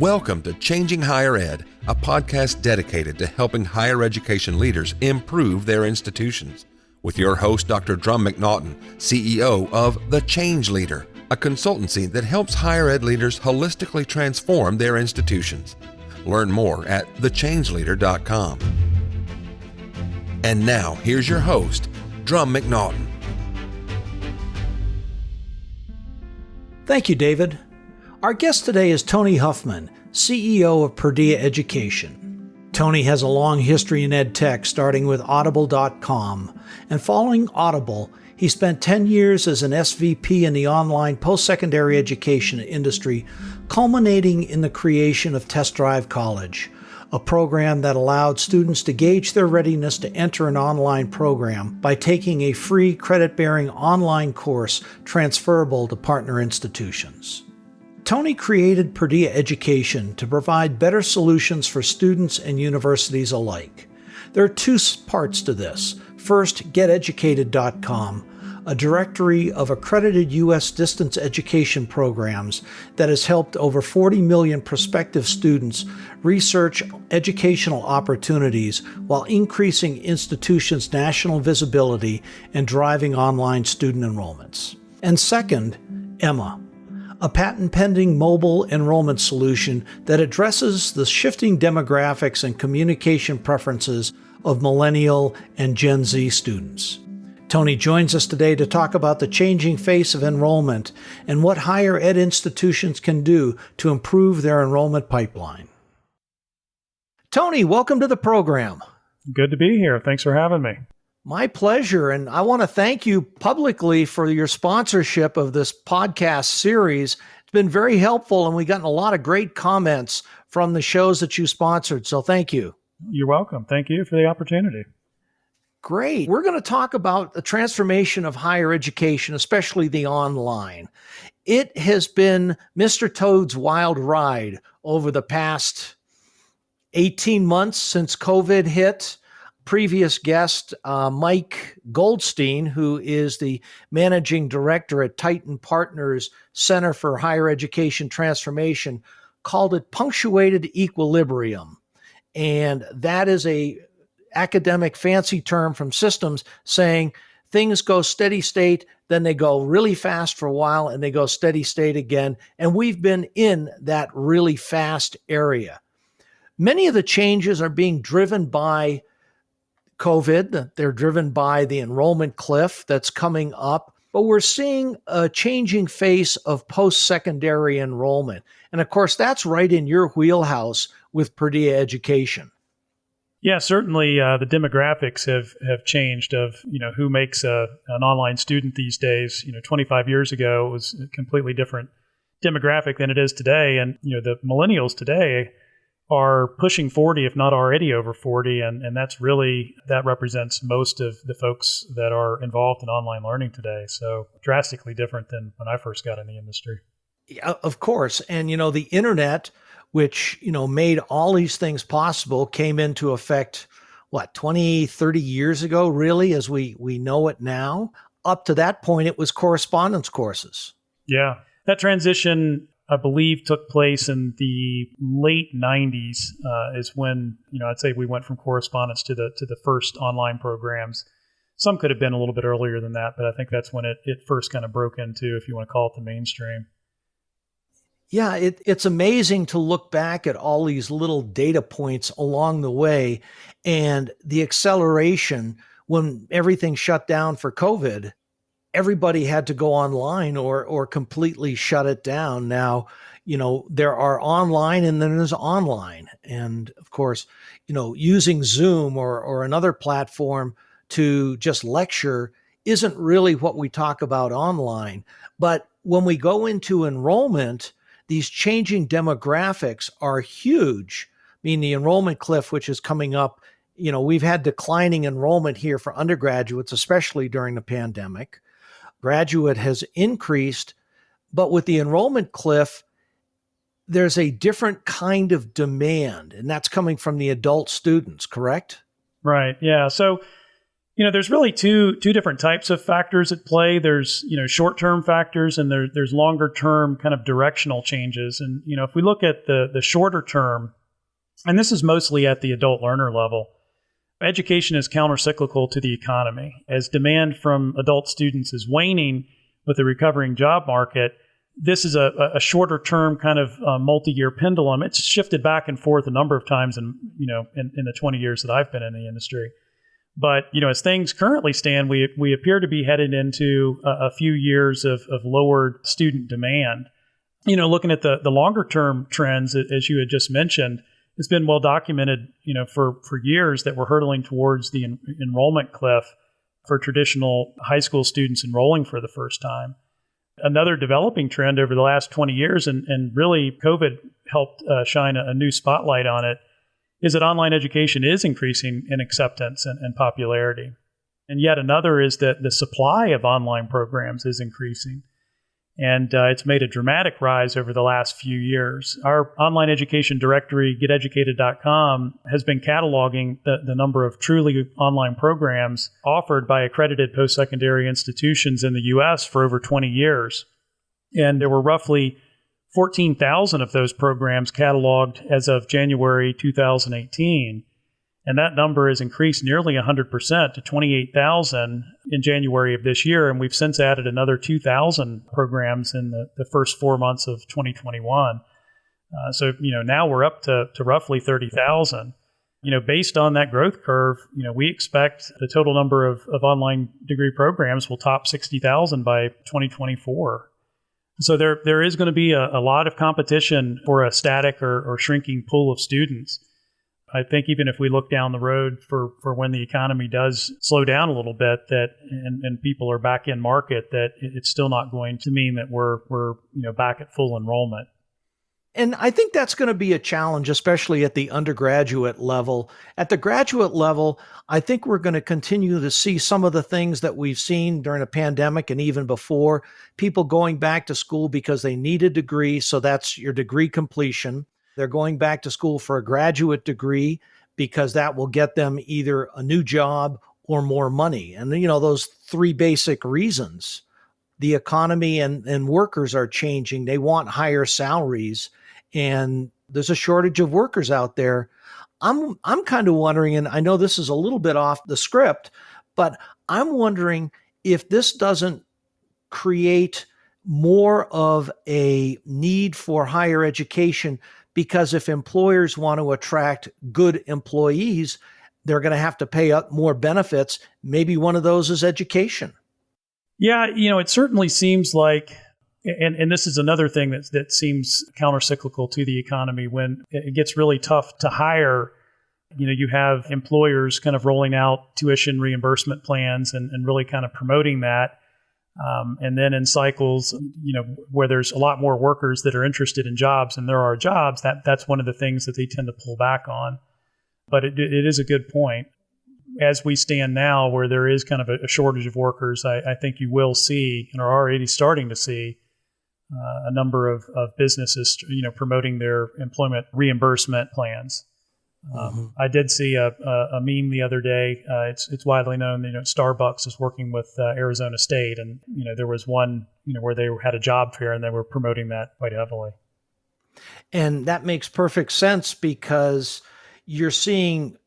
Welcome to Changing Higher Ed, a podcast dedicated to helping higher education leaders improve their institutions. With your host, Dr. Drumm McNaughton, CEO of The Change Leader, a consultancy that helps higher ed leaders holistically transform their institutions. Learn more at thechangeleader.com. And now, here's your host, Drumm McNaughton. Thank you, David. Our guest today is Tony Huffman, CEO of Perdia Education. Tony has a long history in ed tech, starting with Audible.com, and following Audible, he spent 10 years as an SVP in the online post-secondary education industry, culminating in the creation of Test Drive College, a program that allowed students to gauge their readiness to enter an online program by taking a free credit-bearing online course transferable to partner institutions. Tony created Perdia Education to provide better solutions for students and universities alike. There are two parts to this. First, GetEducated.com, a directory of accredited U.S. distance education programs that has helped over 40 million prospective students research educational opportunities while increasing institutions' national visibility and driving online student enrollments. And second, Emma, a patent-pending mobile enrollment solution that addresses the shifting demographics and communication preferences of Millennial and Gen Z students. Tony joins us today to talk about the changing face of enrollment and what higher ed institutions can do to improve their enrollment pipeline. Tony, welcome to the program. Good to be here. Thanks for having me. My pleasure, and I want to thank you publicly for your sponsorship of this podcast series. It's been very helpful, and we've gotten a lot of great comments from the shows that you sponsored, so thank you. You're welcome. Thank you for the opportunity. Great. We're going to talk about the transformation of higher education, especially the online. It has been Mr. Toad's wild ride over the past 18 months since COVID hit. Previous guest, Mike Goldstein, who is the managing director at Titan Partners Center for Higher Education Transformation, called it punctuated equilibrium. And that is a academic fancy term from systems saying things go steady state, then they go really fast for a while, and they go steady state again. And we've been in that really fast area. Many of the changes are being driven by COVID. They're driven by the enrollment cliff that's coming up, but we're seeing a changing face of post-secondary enrollment. And of course, that's right in your wheelhouse with Perdia Education. Yeah, certainly the demographics have changed of, who makes an online student these days. 25 years ago, it was a completely different demographic than it is today. And, the millennials today are pushing 40, if not already over 40. And that represents most of the folks that are involved in online learning today. So drastically different than when I first got in the industry. Yeah, of course. And, the internet, which, made all these things possible, came into effect, 20, 30 years ago, really, as we know it now. Up to that point, it was correspondence courses. Yeah, that transition, I believe, took place in the late 90s is when, I'd say we went from correspondence to the first online programs. Some could have been a little bit earlier than that, but I think that's when it first kind of broke into, if you want to call it, the mainstream. Yeah, it's amazing to look back at all these little data points along the way and the acceleration when everything shut down for COVID. Everybody had to go online or completely shut it down. Now, there are online and then there's online. And of course, using Zoom or another platform to just lecture isn't really what we talk about online. But when we go into enrollment, these changing demographics are huge. I mean, the enrollment cliff, which is coming up, we've had declining enrollment here for undergraduates, especially during the pandemic. Graduate has increased, but with the enrollment cliff, there's a different kind of demand, and that's coming from the adult students, correct? Right. Yeah. So There's really two different types of factors at play. There's, short-term factors, and there's longer-term kind of directional changes. And, if we look at the shorter term, and this is mostly at the adult learner level, education is countercyclical to the economy. As demand from adult students is waning with the recovering job market, this is a shorter-term kind of multi-year pendulum. It's shifted back and forth a number of times in the 20 years that I've been in the industry. But, as things currently stand, we appear to be headed into a few years of lowered student demand. Looking at the longer term trends, as you had just mentioned, it's been well documented, for years that we're hurtling towards the enrollment cliff for traditional high school students enrolling for the first time. Another developing trend over the last 20 years, and really COVID helped shine a new spotlight on it, is that online education is increasing in acceptance and popularity. And yet another is that the supply of online programs is increasing. And it's made a dramatic rise over the last few years. Our online education directory, geteducated.com, has been cataloging the number of truly online programs offered by accredited post-secondary institutions in the U.S. for over 20 years. And there were roughly 14,000 of those programs cataloged as of January 2018. And that number has increased nearly 100% to 28,000 in January of this year. And we've since added another 2,000 programs in the first 4 months of 2021. So now we're up to roughly 30,000. Based on that growth curve, we expect the total number of online degree programs will top 60,000 by 2024. So there is going to be a lot of competition for a static or shrinking pool of students. I think even if we look down the road for when the economy does slow down a little bit, that and people are back in market, that it's still not going to mean that we're back at full enrollment. And I think that's going to be a challenge, especially at the undergraduate level. At the graduate level, I think we're going to continue to see some of the things that we've seen during the pandemic and even before, people going back to school because they need a degree. So that's your degree completion. They're going back to school for a graduate degree because that will get them either a new job or more money. And, those three basic reasons. The economy and workers are changing. They want higher salaries. And there's a shortage of workers out there. I'm kind of wondering, and I know this is a little bit off the script, but I'm wondering if this doesn't create more of a need for higher education, because if employers want to attract good employees, they're going to have to pay up more benefits. Maybe one of those is education. Yeah, it certainly seems like, and this is another thing that seems countercyclical to the economy. When it gets really tough to hire, you have employers kind of rolling out tuition reimbursement plans and really kind of promoting that. And then in cycles, where there's a lot more workers that are interested in jobs and there are jobs, that's one of the things that they tend to pull back on. But it is a good point. As we stand now, where there is kind of a shortage of workers, I think you will see, and are already starting to see, a number of businesses, promoting their employment reimbursement plans. I did see a meme the other day. It's widely known, Starbucks is working with Arizona State, and there was one, where they had a job fair and they were promoting that quite heavily. And that makes perfect sense, because you're seeing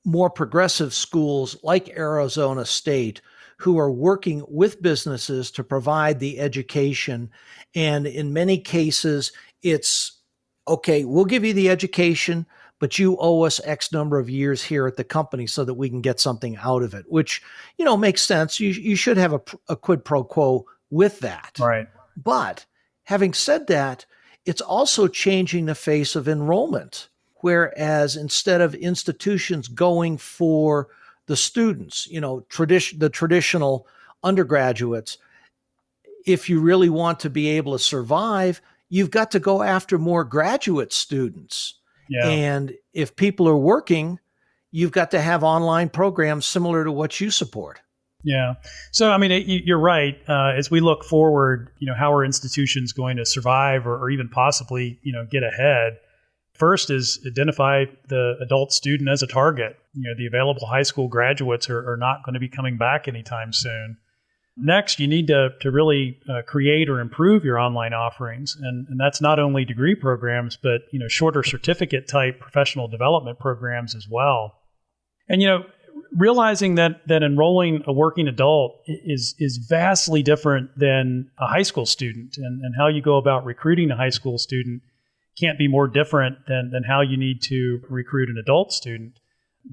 more progressive schools like Arizona State who are working with businesses to provide the education. And in many cases, it's, okay, we'll give you the education, but you owe us X number of years here at the company so that we can get something out of it, which, makes sense. You should have a quid pro quo with that. Right. But having said that, it's also changing the face of enrollment. Whereas instead of institutions going for the students, the traditional undergraduates, if you really want to be able to survive, you've got to go after more graduate students. Yeah. And if people are working, you've got to have online programs similar to what you support. Yeah. So, you're right. As we look forward, how are institutions going to survive or even possibly, get ahead? First is identify the adult student as a target. The available high school graduates are not going to be coming back anytime soon. Next, you need to really create or improve your online offerings. And that's not only degree programs, but shorter certificate type professional development programs as well. And realizing that enrolling a working adult is vastly different than a high school student, and how you go about recruiting a high school student can't be more different than how you need to recruit an adult student.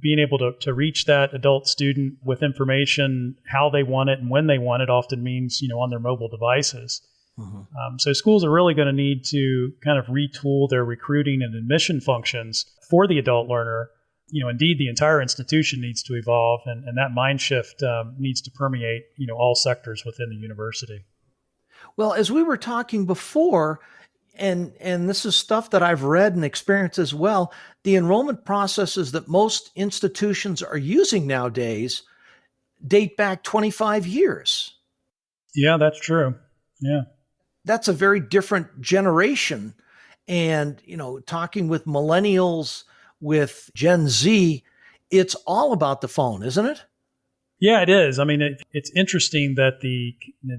Being able to reach that adult student with information, how they want it and when they want it, often means, on their mobile devices. Mm-hmm. So schools are really going to need to kind of retool their recruiting and admission functions for the adult learner. Indeed, the entire institution needs to evolve, and that mind shift needs to permeate, all sectors within the university. Well, as we were talking before, and this is stuff that I've read and experienced as well, the enrollment processes that most institutions are using nowadays date back 25 years. Yeah, that's true. Yeah. That's a very different generation. And, talking with millennials, with Gen Z, it's all about the phone, isn't it? Yeah, it is. I mean, it's interesting that the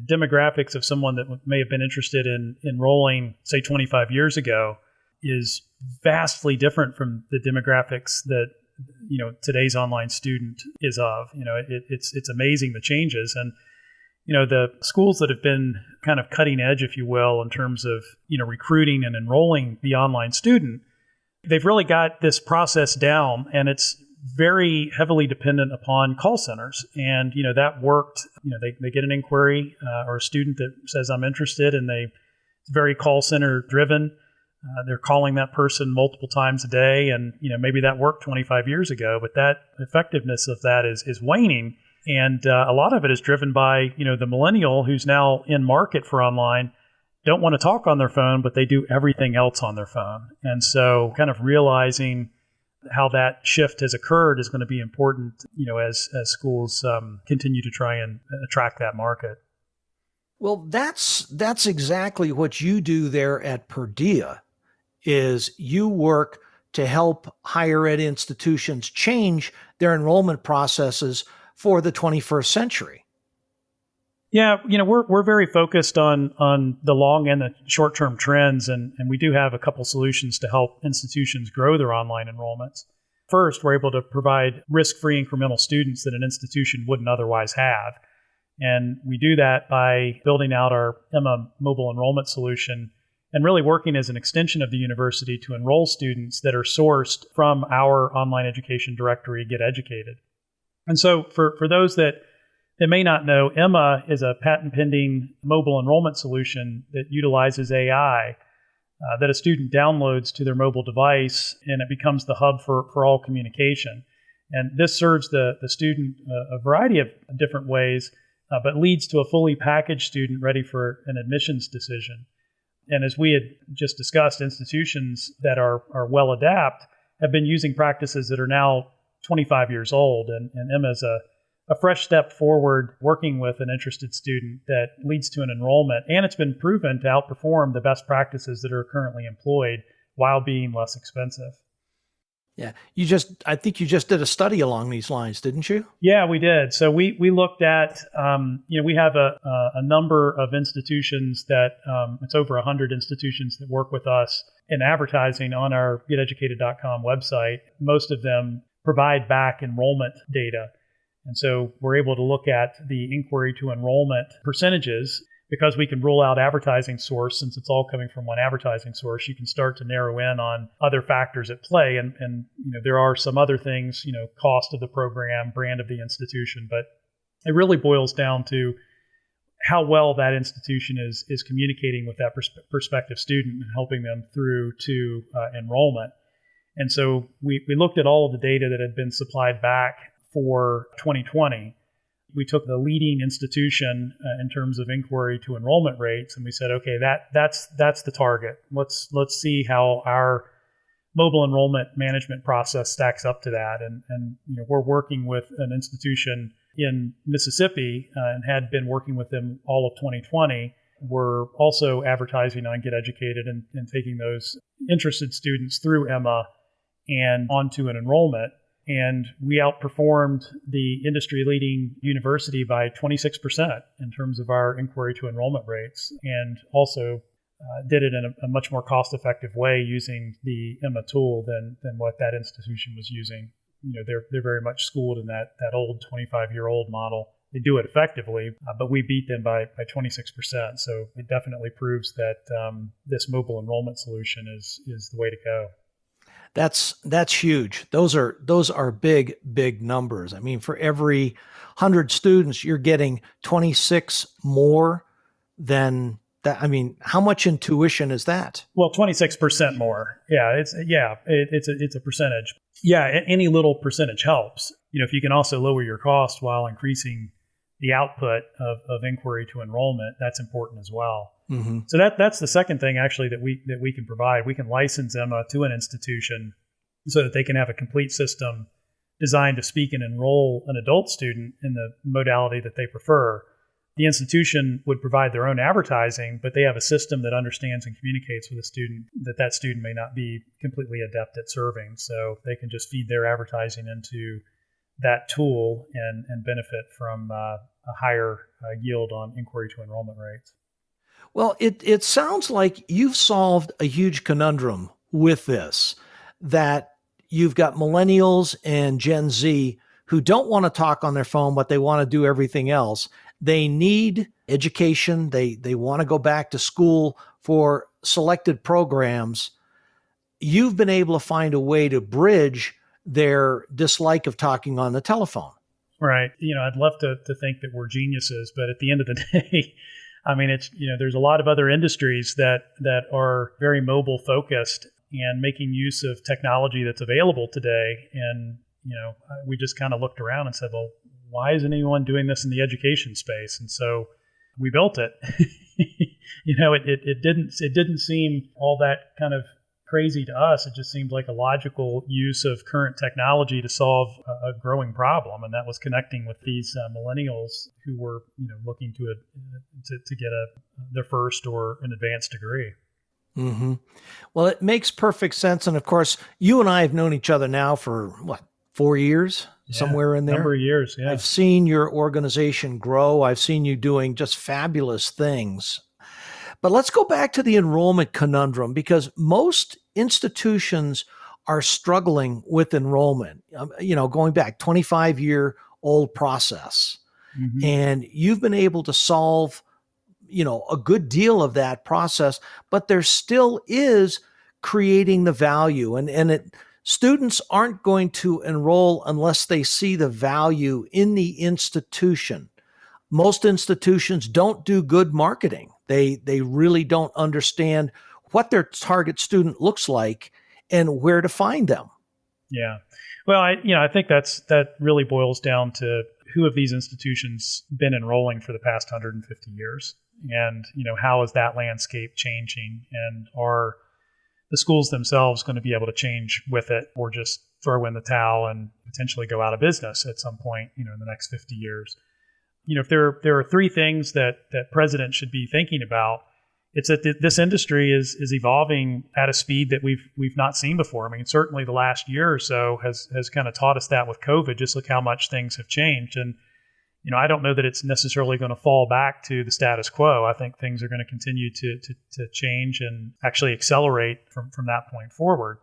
demographics of someone that may have been interested in enrolling, say, 25 years ago is vastly different from the demographics that, today's online student is of. It's amazing the changes. And, the schools that have been kind of cutting edge, if you will, in terms of, recruiting and enrolling the online student, they've really got this process down, and it's very heavily dependent upon call centers. And, that worked. They get an inquiry or a student that says, I'm interested, and it's very call center driven. They're calling that person multiple times a day. And, maybe that worked 25 years ago, but that effectiveness of that is waning. And a lot of it is driven by, the millennial who's now in market for online, don't want to talk on their phone, but they do everything else on their phone. And so kind of realizing how that shift has occurred is going to be important, as schools continue to try and attract that market. Well, that's exactly what you do there at Perdia, is you work to help higher ed institutions change their enrollment processes for the 21st century. Yeah, we're very focused on the long and the short-term trends, and we do have a couple solutions to help institutions grow their online enrollments. First, we're able to provide risk-free incremental students that an institution wouldn't otherwise have. And we do that by building out our Emma mobile enrollment solution and really working as an extension of the university to enroll students that are sourced from our online education directory, Get Educated. And so for those that may not know, Emma is a patent-pending mobile enrollment solution that utilizes AI that a student downloads to their mobile device, and it becomes the hub for all communication. And this serves the student a variety of different ways, but leads to a fully packaged student ready for an admissions decision. And as we had just discussed, institutions that are well adapt have been using practices that are now 25 years old. And Emma is a fresh step forward working with an interested student that leads to an enrollment. And it's been proven to outperform the best practices that are currently employed while being less expensive. Yeah. I think you just did a study along these lines, didn't you? Yeah, we did. So we looked at, we have a number of institutions that, it's over 100 institutions that work with us in advertising on our geteducated.com website. Most of them provide back enrollment data. And so we're able to look at the inquiry to enrollment percentages. Because we can rule out advertising source, since it's all coming from one advertising source, you can start to narrow in on other factors at play. And there are some other things, cost of the program, brand of the institution, but it really boils down to how well that institution is communicating with that prospective student and helping them through to enrollment. And so we looked at all of the data that had been supplied back for 2020. We took the leading institution in terms of inquiry to enrollment rates, and we said, okay, that's the target. Let's see how our mobile enrollment management process stacks up to that. And we're working with an institution in Mississippi and had been working with them all of 2020. We're also advertising on Get Educated and taking those interested students through Emma and onto an enrollment. And we outperformed the industry-leading university by 26% in terms of our inquiry to enrollment rates, and also did it in a much more cost-effective way using the Emma tool than what that institution was using. They're very much schooled in that old 25-year-old model. They do it effectively, but we beat them by 26%. So it definitely proves that this mobile enrollment solution is the way to go. That's huge. Those are big numbers. I mean, for every 100 students, you're getting 26 more than that. I mean, how much in tuition is that? Well, 26% more. Yeah, it's a percentage. Yeah, any little percentage helps. If you can also lower your cost while increasing the output of inquiry to enrollment, that's important as well. Mm-hmm. So that's the second thing actually that we can provide. We can license Emma to an institution so that they can have a complete system designed to speak and enroll an adult student in the modality that they prefer. The institution would provide their own advertising, but they have a system that understands and communicates with a student that student may not be completely adept at serving. So they can just feed their advertising into that tool and benefit from a higher yield on inquiry to enrollment rates. Well, it sounds like you've solved a huge conundrum with this, that you've got millennials and Gen Z who don't want to talk on their phone, but they want to do everything else. They need education. They want to go back to school for selected programs. You've been able to find a way to bridge their dislike of talking on the telephone. Right. I'd love to think that we're geniuses, but at the end of the day, I mean, it's, there's a lot of other industries that are very mobile focused and making use of technology that's available today. And, we just kind of looked around and said, well, why isn't anyone doing this in the education space? And so we built it. It didn't seem all that kind of crazy to us. It just seemed like a logical use of current technology to solve a growing problem, and that was connecting with these millennials who were, looking to get their first or an advanced degree. Mm-hmm. Well, it makes perfect sense, and of course, you and I have known each other now for 4 years, somewhere in there. Number of years. Yeah, I've seen your organization grow. I've seen you doing just fabulous things. But let's go back to the enrollment conundrum, because most institutions are struggling with enrollment, going back 25-year-old process. Mm-hmm. And you've been able to solve, a good deal of that process, but there still is creating the value. And students aren't going to enroll unless they see the value in the institution. Most institutions don't do good marketing. They really don't understand what their target student looks like and where to find them. Yeah. Well, I think that really boils down to who have these institutions been enrolling for the past 150 years, and how is that landscape changing, and are the schools themselves going to be able to change with it, or just throw in the towel and potentially go out of business at some point, in the next 50 years. If there are three things that presidents should be thinking about, it's that this industry is evolving at a speed that we've not seen before. I mean, certainly the last year or so has kind of taught us that with COVID. Just look how much things have changed. And, I don't know that it's necessarily going to fall back to the status quo. I think things are going to continue to change and actually accelerate from that point forward.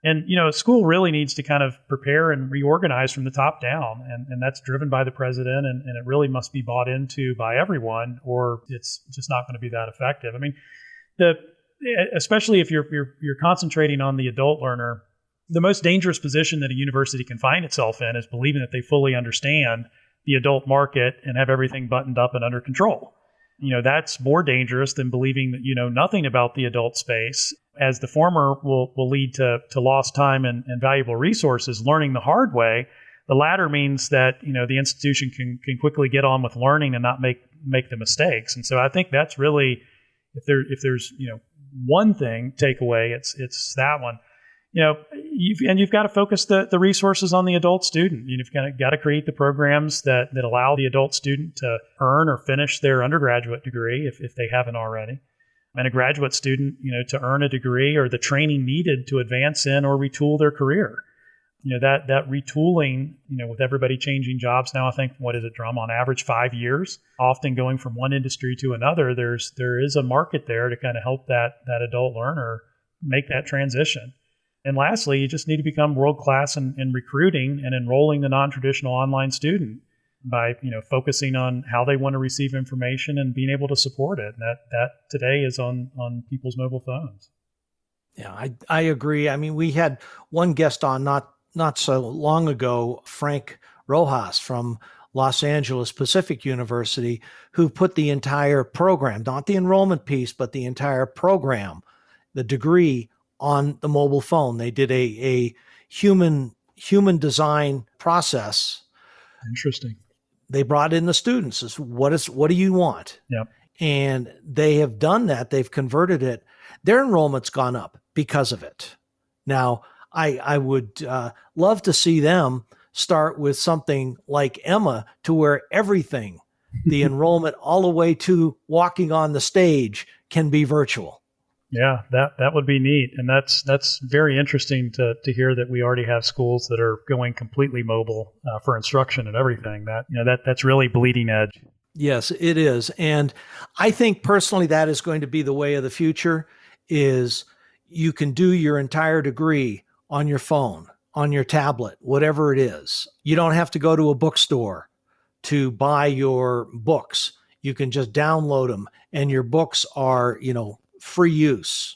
And, school really needs to kind of prepare and reorganize from the top down. And that's driven by the president, and it really must be bought into by everyone, or it's just not going to be that effective. I mean, especially if you're concentrating on the adult learner, the most dangerous position that a university can find itself in is believing that they fully understand the adult market and have everything buttoned up and under control. That's more dangerous than believing that you know nothing about the adult space, as the former will lead to lost time and valuable resources learning the hard way. The latter means that the institution can quickly get on with learning and not make the mistakes. And so I think that's really, if there's one thing takeaway, it's that one. You've got to focus the resources on the adult student. You've got to create the programs that allow the adult student to earn or finish their undergraduate degree if they haven't already. and a graduate student, to earn a degree or the training needed to advance in or retool their career. That retooling, with everybody changing jobs now, I think, what is it, Drumm, on average 5 years, often going from one industry to another, there is a market there to kind of help that adult learner make that transition. And lastly, you just need to become world-class in recruiting and enrolling the non-traditional online student by, focusing on how they want to receive information and being able to support it. And that today is on people's mobile phones. Yeah, I agree. I mean, we had one guest on not so long ago, Frank Rojas from Los Angeles Pacific University, who put the entire program, not the enrollment piece, but the entire program, the degree, on the mobile phone. They did a human design process. Interesting. They brought in the students. What do you want? Yep. And they have done that. They've converted it. Their enrollment's gone up because of it. Now, I would love to see them start with something like Emma, to where everything, the enrollment all the way to walking on the stage, can be virtual. Yeah, that would be neat. And that's very interesting to hear that we already have schools that are going completely mobile for instruction and everything. That's really bleeding edge. Yes, it is. And I think personally that is going to be the way of the future. Is you can do your entire degree on your phone, on your tablet, whatever it is. You don't have to go to a bookstore to buy your books. You can just download them, and your books are, free use,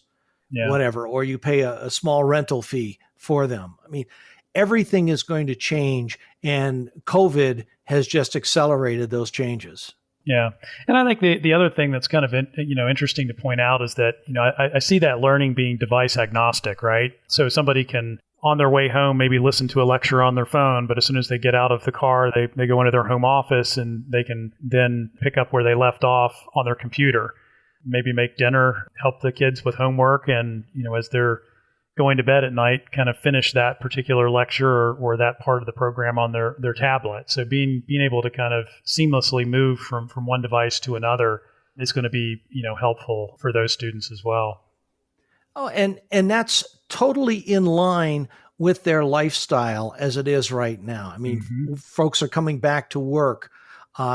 whatever, or you pay a small rental fee for them. I mean, everything is going to change, and COVID has just accelerated those changes. Yeah. And I think the other thing that's kind of, interesting to point out is that, I see that learning being device agnostic, right? So somebody can, on their way home, maybe listen to a lecture on their phone, but as soon as they get out of the car, they go into their home office and they can then pick up where they left off on their computer, maybe make dinner, help the kids with homework, and, as they're going to bed at night, kind of finish that particular lecture or that part of the program on their tablet. So being able to kind of seamlessly move from one device to another is going to be, helpful for those students as well. Oh, and that's totally in line with their lifestyle as it is right now. I mean, folks are coming back to work.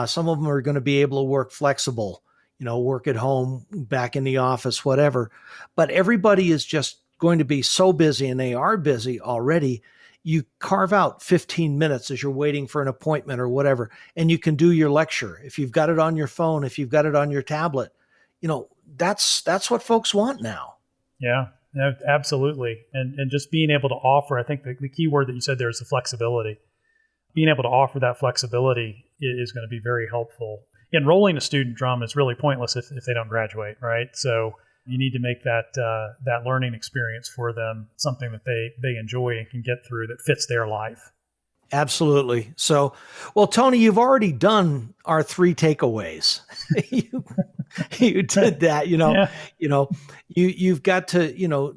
Some of them are going to be able to work flexible, work at home, back in the office, whatever. But everybody is just going to be so busy, and they are busy already. You carve out 15 minutes as you're waiting for an appointment or whatever, and you can do your lecture. If you've got it on your phone, if you've got it on your tablet, that's what folks want now. Yeah, absolutely. And just being able to offer, I think the key word that you said there is the flexibility. Being able to offer that flexibility is going to be very helpful. Enrolling a student, Drumm, is really pointless if they don't graduate, right? So you need to make that learning experience for them something that they enjoy and can get through that fits their life. Absolutely. So, well, Tony, you've already done our 3 takeaways. you did that, Yeah. You've got to,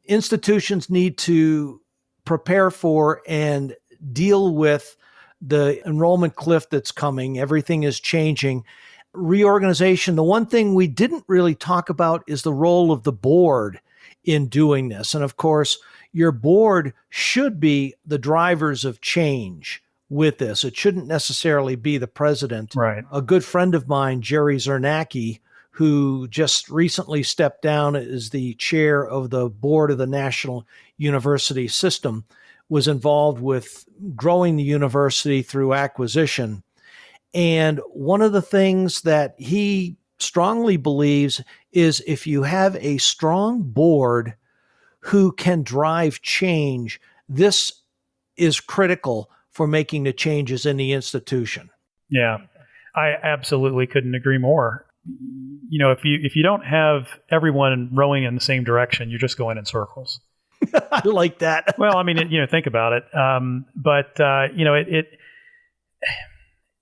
institutions need to prepare for and deal with the enrollment cliff that's coming. Everything is changing. Reorganization. The one thing we didn't really talk about is the role of the board in doing this. And of course, your board should be the drivers of change with this. It shouldn't necessarily be the president. Right. A good friend of mine, Jerry Zernacki, who just recently stepped down as the chair of the board of the National University System, was involved with growing the university through acquisition. And one of the things that he strongly believes is if you have a strong board who can drive change, this is critical for making the changes in the institution. Yeah, I absolutely couldn't agree more. If you don't have everyone rowing in the same direction, you're just going in circles. I like that. Well, I mean, think about it.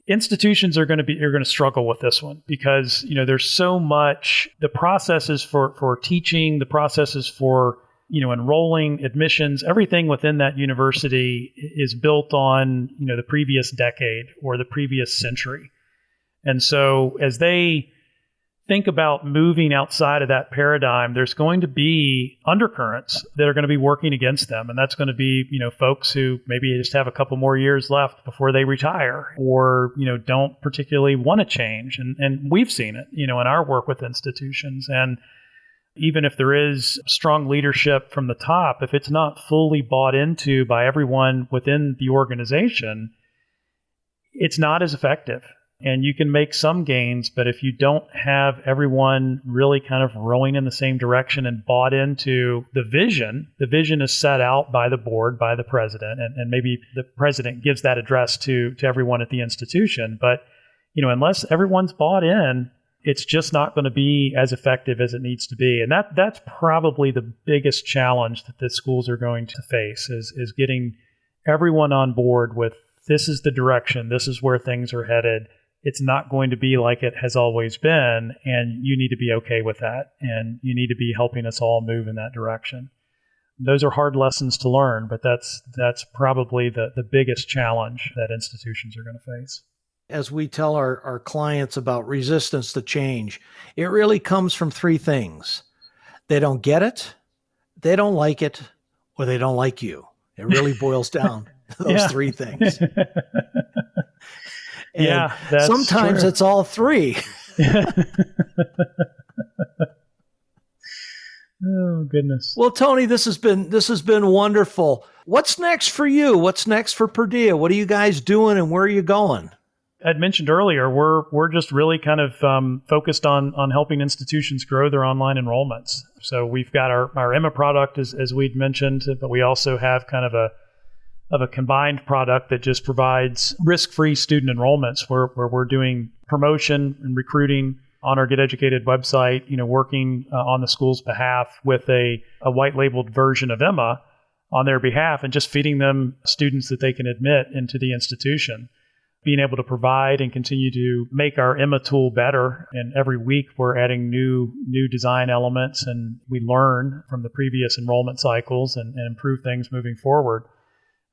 Institutions are going to struggle with this one because, there's so much, the processes for teaching, the processes for, enrolling, admissions, everything within that university is built on, the previous decade or the previous century. And so as they think about moving outside of that paradigm, there's going to be undercurrents that are going to be working against them. And that's going to be, folks who maybe just have a couple more years left before they retire or, don't particularly want to change. And we've seen it, in our work with institutions. And even if there is strong leadership from the top, if it's not fully bought into by everyone within the organization, it's not as effective. And you can make some gains, but if you don't have everyone really kind of rowing in the same direction and bought into the vision is set out by the board, by the president, and maybe the president gives that address to everyone at the institution. But, unless everyone's bought in, it's just not going to be as effective as it needs to be. And that's probably the biggest challenge that the schools are going to face is getting everyone on board with this is the direction, this is where things are headed. It's not going to be like it has always been, and you need to be okay with that, and you need to be helping us all move in that direction. Those are hard lessons to learn, but that's probably the biggest challenge that institutions are going to face. As we tell our clients about resistance to change, it really comes from three things. They don't get it, they don't like it, or they don't like you. It really boils down to those three things. And that's sometimes true. It's all three. Oh, goodness. Well, Tony, this has been wonderful. What's next for you? What's next for Perdia? What are you guys doing and where are you going? I'd mentioned earlier, we're just really kind of focused on helping institutions grow their online enrollments. So we've got our Emma product, as we'd mentioned, but we also have kind of a combined product that just provides risk-free student enrollments where we're doing promotion and recruiting on our Get Educated website, working on the school's behalf with a white labeled version of Emma on their behalf and just feeding them students that they can admit into the institution. Being able to provide and continue to make our Emma tool better. And every week we're adding new design elements, and we learn from the previous enrollment cycles and improve things moving forward.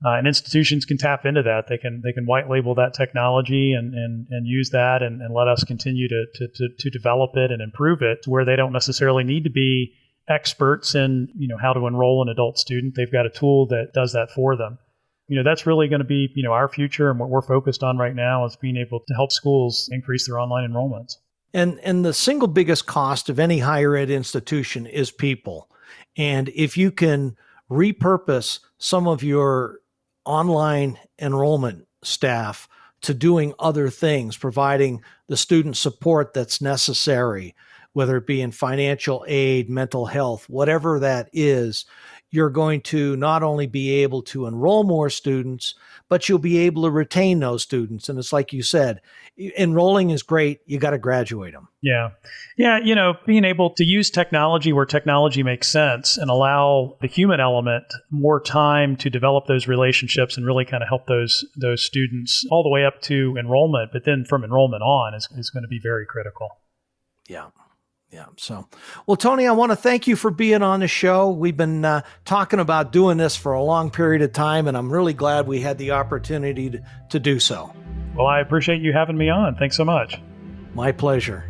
And institutions can tap into that. They can white label that technology and use that and let us continue to develop it and improve it to where they don't necessarily need to be experts in how to enroll an adult student. They've got a tool that does that for them. That's really going to be, our future, and what we're focused on right now is being able to help schools increase their online enrollments. And the single biggest cost of any higher ed institution is people. And if you can repurpose some of your online enrollment staff to doing other things, providing the student support that's necessary, whether it be in financial aid, mental health, whatever that is, you're going to not only be able to enroll more students, but you'll be able to retain those students. And it's like you said, enrolling is great. You got to graduate them. Yeah. Being able to use technology where technology makes sense and allow the human element more time to develop those relationships and really kind of help those students all the way up to enrollment. But then from enrollment on is going to be very critical. Yeah. Yeah. So, well, Tony, I want to thank you for being on the show. We've been talking about doing this for a long period of time, and I'm really glad we had the opportunity to do so. Well, I appreciate you having me on. Thanks so much. My pleasure.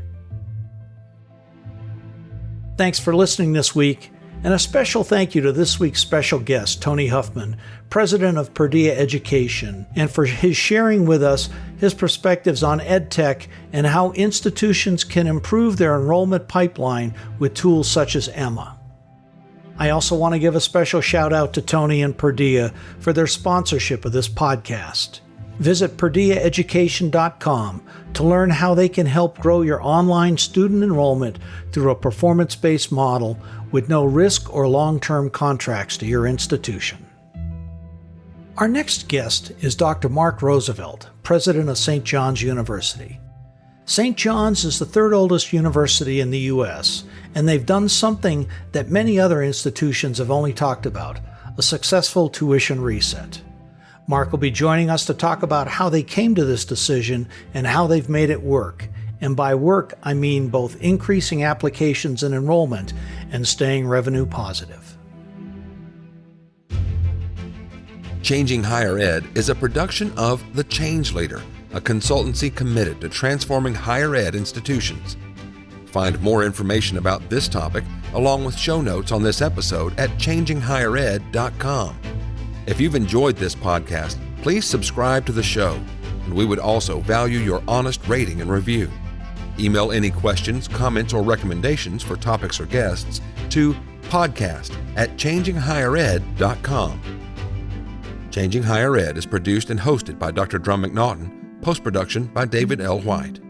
Thanks for listening this week, and a special thank you to this week's special guest, Tony Huffman, President of Perdia Education, and for his sharing with us his perspectives on EdTech and how institutions can improve their enrollment pipeline with tools such as Emma. I also want to give a special shout out to Tony and Perdia for their sponsorship of this podcast. Visit perdiaeducation.com to learn how they can help grow your online student enrollment through a performance-based model with no risk or long-term contracts to your institution. Our next guest is Dr. Mark Roosevelt, President of St. John's University. St. John's is the third oldest university in the U.S., and they've done something that many other institutions have only talked about, a successful tuition reset. Mark will be joining us to talk about how they came to this decision and how they've made it work. And by work, I mean both increasing applications and enrollment and staying revenue positive. Changing Higher Ed is a production of The Change Leader, a consultancy committed to transforming higher ed institutions. Find more information about this topic, along with show notes on this episode at changinghighered.com. If you've enjoyed this podcast, please subscribe to the show, and we would also value your honest rating and review. Email any questions, comments, or recommendations for topics or guests to podcast@changinghighered.com. Changing Higher Ed is produced and hosted by Dr. Drumm McNaughton, post-production by David L. White.